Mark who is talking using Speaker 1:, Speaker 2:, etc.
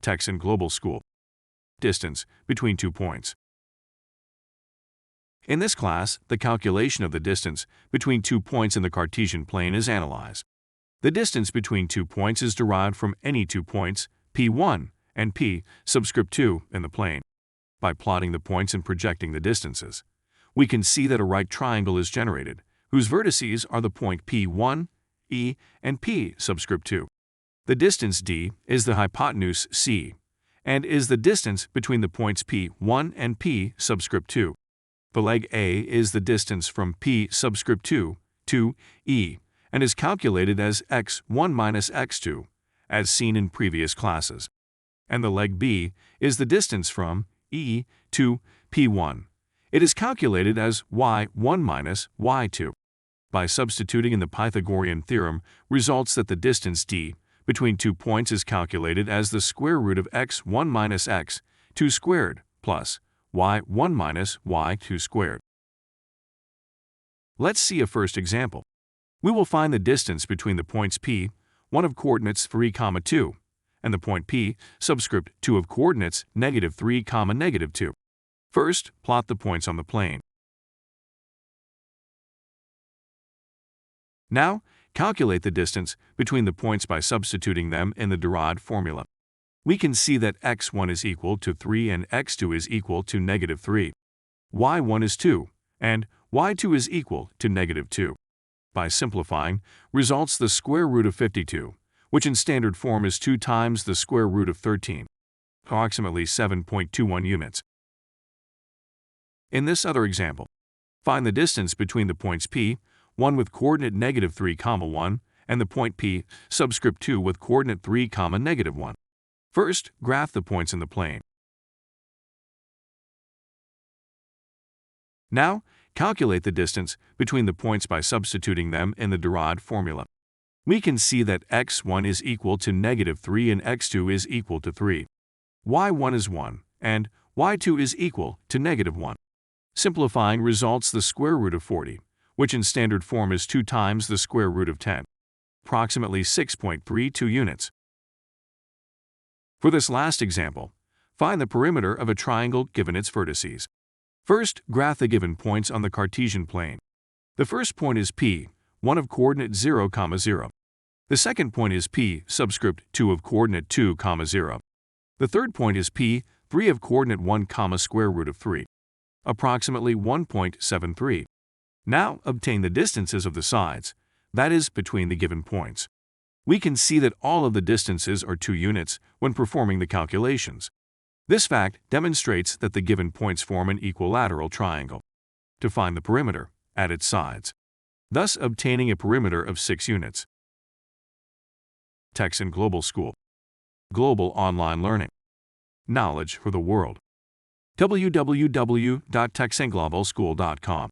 Speaker 1: Texan Global School. Distance between 2 points. In this class, the calculation of the distance between 2 points in the Cartesian plane is analyzed. The distance between 2 points is derived from any 2 points, P1 and P subscript 2 in the plane. By plotting the points and projecting the distances, we can see that a right triangle is generated, whose vertices are the point P1, E, and P subscript 2. The distance D is the hypotenuse C, and is the distance between the points P1 and P subscript 2. The leg A is the distance from P subscript 2 to E, and is calculated as x1 minus x2, as seen in previous classes. And the leg B is the distance from E to P1. It is calculated as y1 minus y2. By substituting in the Pythagorean theorem, results that the distance D between 2 points is calculated as the square root of x1 minus x2 squared plus y1 minus y2 squared. Let's see a first example. We will find the distance between the points P, 1 of coordinates 3, 2, and the point P, subscript 2 of coordinates -3, -2. First, plot the points on the plane. Now, calculate the distance between the points by substituting them in the derived formula. We can see that x1 is equal to 3 and x2 is equal to -3. y1 is 2, and y2 is equal to -2. By simplifying, results the square root of 52, which in standard form is 2 times the square root of 13, approximately 7.21 units. In this other example, find the distance between the points P, 1 with coordinate -3, 1, and the point P, subscript 2 with coordinate 3, -1. First, graph the points in the plane. Now, calculate the distance between the points by substituting them in the derived formula. We can see that x1 is equal to -3 and x2 is equal to 3. y1 is 1, and y2 is equal to -1. Simplifying results the square root of 40, which in standard form is 2 times the square root of 10, approximately 6.32 units. For this last example, find the perimeter of a triangle given its vertices. First, graph the given points on the Cartesian plane. The first point is P, 1 of coordinate 0, 0. The second point is P, subscript 2 of coordinate 2, 0. The third point is P, 3 of coordinate 1, square root of 3, approximately 1.73. Now, obtain the distances of the sides, that is, between the given points. We can see that all of the distances are 2 units when performing the calculations. This fact demonstrates that the given points form an equilateral triangle. To find the perimeter, add its sides, thus obtaining a perimeter of 6 units. Texan Global School. Global online learning. Knowledge for the world. www.texanglobalschool.com